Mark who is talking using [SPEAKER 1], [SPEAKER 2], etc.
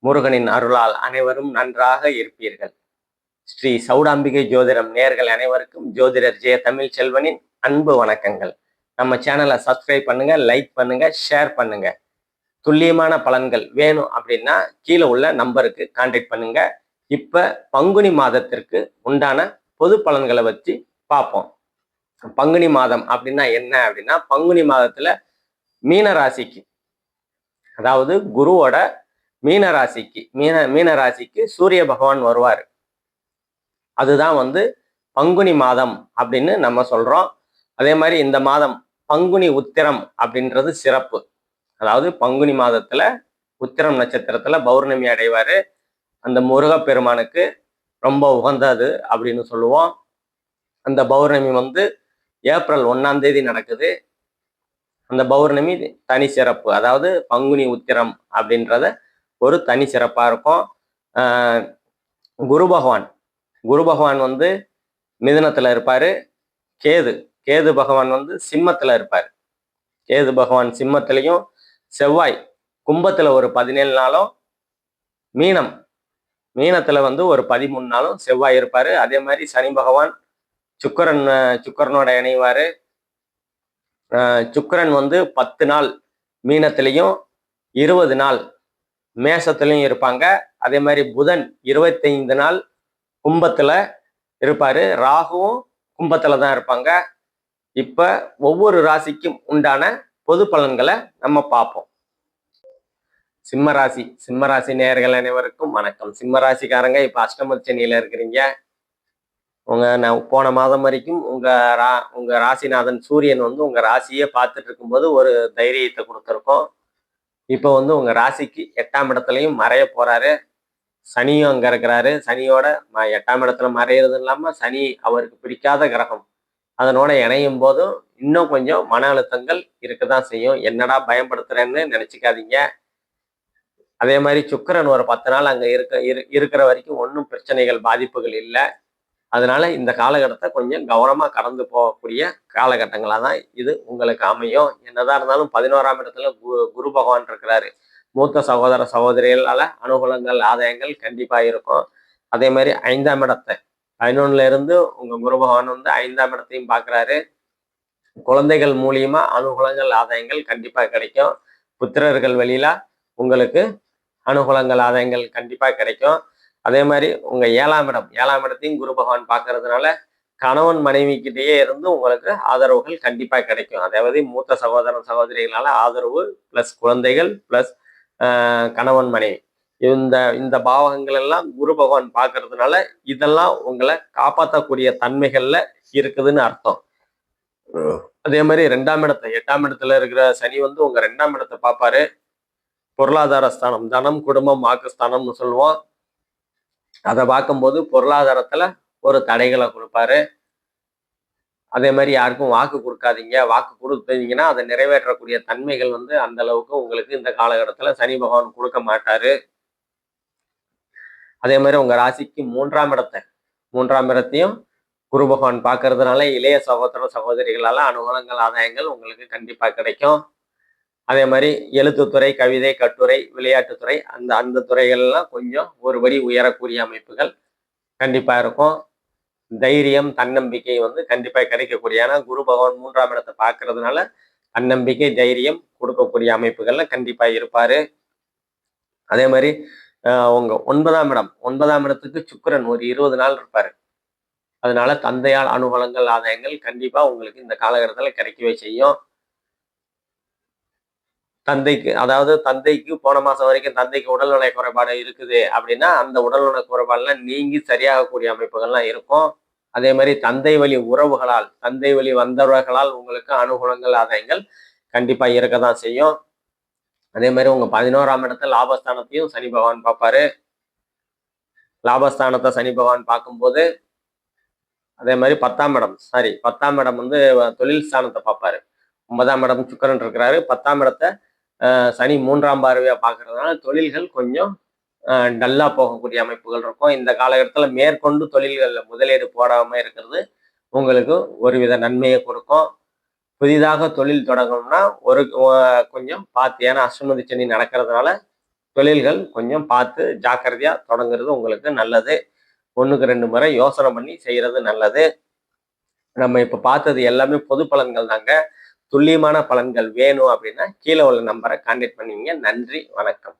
[SPEAKER 1] முருகனின் அருளால் அனைவரும் நன்றாக இருப்பீர்கள். ஸ்ரீ சௌடாம்பிகை ஜோதிடம் நேயர்கள் அனைவருக்கும் ஜோதிடர் ஜெய தமிழ் செல்வனின் அன்பு வணக்கங்கள். நம்ம சேனலை சப்ஸ்கிரைப் பண்ணுங்க, லைக் பண்ணுங்க, ஷேர் பண்ணுங்க. துல்லியமான பலன்கள் வேணும் அப்படின்னா கீழே உள்ள நம்பருக்கு கான்டாக்ட் பண்ணுங்க. இப்ப பங்குனி மாதத்திற்கு உண்டான பொது பலன்களை வச்சு பார்ப்போம். பங்குனி மாதம் அப்படின்னா என்ன அப்படின்னா, பங்குனி மாதத்துல மீன ராசிக்கு, அதாவது குருவோட மீன ராசிக்கு சூரிய பகவான் வருவார். அதுதான் பங்குனி மாதம் அப்படின்னு நம்ம சொல்றோம். அதே மாதிரி இந்த மாதம் பங்குனி உத்திரம் அப்படின்றது சிறப்பு. அதாவது பங்குனி மாதத்துல உத்திரம் நட்சத்திரத்துல பௌர்ணமி அடைவாரு. அந்த முருகப்பெருமானுக்கு ரொம்ப உகந்தது அப்படின்னு சொல்லுவோம். அந்த பௌர்ணமி ஏப்ரல் 1ஆம் தேதி நடக்குது. அந்த பௌர்ணமி தனி சிறப்பு. அதாவது பங்குனி உத்திரம் அப்படின்றத ஒரு தனி சிறப்பா இருக்கும். குரு பகவான் மிதுனத்துல இருப்பாரு. கேது பகவான் சிம்மத்துல இருப்பார். கேது பகவான் சிம்மத்திலையும், செவ்வாய் கும்பத்துல ஒரு 17 நாளும், மீனத்துல ஒரு 13 நாளும் செவ்வாய் இருப்பாரு. அதே மாதிரி சனி பகவான் சுக்கரனோட இணைவாரு. சுக்கரன் 10 நாள் மீனத்திலையும் 20 நாள் மேசத்திலையும் இருப்பாங்க. அதே மாதிரி புதன் 25 நாள் கும்பத்துல இருப்பாரு. ராகுவும் கும்பத்துல தான் இருப்பாங்க. இப்ப ஒவ்வொரு ராசிக்கும் உண்டான பொது பலன்களை நம்ம பார்ப்போம். சிம்மராசி நேயர்கள் அனைவருக்கும் வணக்கம். சிம்மராசிக்காரங்க இப்ப அஷ்டமச்சனியில இருக்கிறீங்க. போன மாதம் வரைக்கும் உங்க ராசிநாதன் சூரியன் உங்க ராசியை பார்த்துட்டு இருக்கும்போது ஒரு தைரியத்தை கொடுத்துருக்கோம். இப்போ உங்க ராசிக்கு 8ஆம் இடத்துலையும் மறைய போறாரு. சனியும் அங்க இருக்கிறாரு. சனியோட 8ஆம் இடத்துல மறையிறது இல்லாம சனி அவருக்கு பிடிக்காத கிரகம். அதனோட இணையும் போதும் இன்னும் கொஞ்சம் மன அழுத்தங்கள் இருக்கதான் செய்யும். என்னடா பயன்படுத்துறேன்னு நினைச்சுக்காதீங்க. அதே மாதிரி சுக்கிரன் ஒரு 10 நாள் அங்க இருக்கிற வரைக்கும் ஒன்றும் பிரச்சனைகள் பாதிப்புகள் இல்லை. அதனால இந்த காலகட்டத்தை கொஞ்சம் கவனமா கடந்து போகக்கூடிய காலகட்டங்களா தான் இது உங்களுக்கு அமையும். என்னதான் இருந்தாலும் 11ஆம் இடத்துல குரு பகவான் இருக்கிறாரு. மூத்த சகோதர சகோதரிகளால அனுகூலங்கள் ஆதாயங்கள் கண்டிப்பா இருக்கும். அதே மாதிரி 5ஆம் இடத்தை 11ல இருந்து உங்க குரு பகவான் 5ஆம் இடத்தையும் பார்க்கிறாரு. குழந்தைகள் மூலியமா அனுகூலங்கள் ஆதாயங்கள் கண்டிப்பா கிடைக்கும். புத்திரர்கள் வழியில உங்களுக்கு அனுகூலங்கள் ஆதாயங்கள் கண்டிப்பா கிடைக்கும். அதே மாதிரி உங்க 7ஆம் இடத்தையும் குரு பகவான் பார்க்கறதுனால கணவன் மனைவி கிட்டேயே இருந்து உங்களுக்கு ஆதரவுகள் கண்டிப்பா கிடைக்கும். அதாவது மூத்த சகோதர சகோதரிகளால ஆதரவு பிளஸ் குழந்தைகள் பிளஸ் கணவன் மனைவி இந்த பாவகங்கள் எல்லாம் குரு பகவான் பார்க்கறதுனால இதெல்லாம் உங்களை காப்பாற்றக்கூடிய தன்மைகள்ல இருக்குதுன்னு அர்த்தம். அதே மாதிரி 2ஆம் இடத்தை 8ஆம் இடத்துல இருக்கிற சனி உங்க 2ஆம் இடத்தை பார்ப்பாரு. பொருளாதார ஸ்தானம், தனம் குடும்பம் வாக்குஸ்தானம்னு சொல்லுவோம். அதை பார்க்கும்போது பொருளாதாரத்துல ஒரு தடைகளை கொடுப்பாரு. அதே மாதிரி யாருக்கும் வாக்கு கொடுக்காதீங்க. வாக்கு கொடுத்தீங்கன்னா அதை நிறைவேற்றக்கூடிய தன்மைகள் அந்த அளவுக்கு உங்களுக்கு இந்த காலகட்டத்துல சனி பகவான் கொடுக்க மாட்டாரு. அதே மாதிரி உங்க ராசிக்கு 3ஆம் இடத்தையும் குரு பகவான் பார்க்கறதுனால இளைய சகோதர சகோதரிகளால அனுகூலங்கள் ஆதாயங்கள் உங்களுக்கு கண்டிப்பா கிடைக்கும். அதே மாதிரி எழுத்துத்துறை, கவிதை, கட்டுரை, விளையாட்டுத்துறை அந்த துறைகள்லாம் கொஞ்சம் ஒருபடி உயரக்கூடிய அமைப்புகள் கண்டிப்பா இருக்கும். தைரியம், தன்னம்பிக்கை கண்டிப்பா கிடைக்கக்கூடிய, ஏன்னா குரு பகவான் 3ஆம் இடத்தை பார்க்கறதுனால தன்னம்பிக்கை, தைரியம் கொடுக்கக்கூடிய அமைப்புகள்ல கண்டிப்பா இருப்பாரு. அதே மாதிரி உங்க 9ஆம் இடத்துக்கு சுக்கிரன் ஒரு 20 நாள் இருப்பாரு. அதனால தந்தையால் அனுகூலங்கள் ஆதாயங்கள் கண்டிப்பா உங்களுக்கு இந்த காலகட்டத்துல கிடைக்கவே செய்யும். தந்தைக்கு போன மாசம் வரைக்கும் தந்தைக்கு உடல்நல குறைபாடு இருக்குது அப்படின்னா அந்த உடல்நல குறைபாடுலாம் நீங்கி சரியாகக்கூடிய அமைப்புகள்லாம் இருக்கும். அதே மாதிரி தந்தை வழி வந்தவர்களால் உங்களுக்கு அனுகூலங்கள் ஆதாயங்கள் கண்டிப்பா இருக்கதான் செய்யும். அதே மாதிரி உங்க 11ஆம் இடத்துல லாபஸ்தானத்தையும் சனி பகவான் பார்ப்பாரு. லாபஸ்தானத்தை சனி பகவான் பார்க்கும்போது அதே மாதிரி 10ஆம் இடம் தொழில் ஸ்தானத்தை பார்ப்பாரு. 9ஆம் இடம் சுக்கிரன் இருக்கிறாரு. 10ஆம் இடத்தை சனி 3ஆம் பார்வையா பார்க்கறதுனால தொழில்கள் கொஞ்சம் டல்லா போகக்கூடிய அமைப்புகள் இருக்கும். இந்த காலகட்டத்தில் மேற்கொண்டு தொழில்கள்ல முதலீடு போடாம இருக்கிறது உங்களுக்கு ஒருவித நன்மையை கொடுக்கும். புதிதாக தொழில் தொடங்கணும்னா கொஞ்சம் பார்த்து, ஏன்னா அஷ்டமதி சனி நடக்கிறதுனால தொழில்கள் கொஞ்சம் பார்த்து ஜாக்கிரதையா தொடங்குறது உங்களுக்கு நல்லது. 1க்கு 2 முறை யோசனை பண்ணி செய்யறது நல்லது. நம்ம இப்ப பார்த்தது எல்லாமே பொது பலன்கள் தாங்க. துல்லியமான பலன்கள் வேணும் அப்படின்னா கீழே உள்ள நம்பரை கான்டாக்ட் பண்ணுவீங்க. நன்றி, வணக்கம்.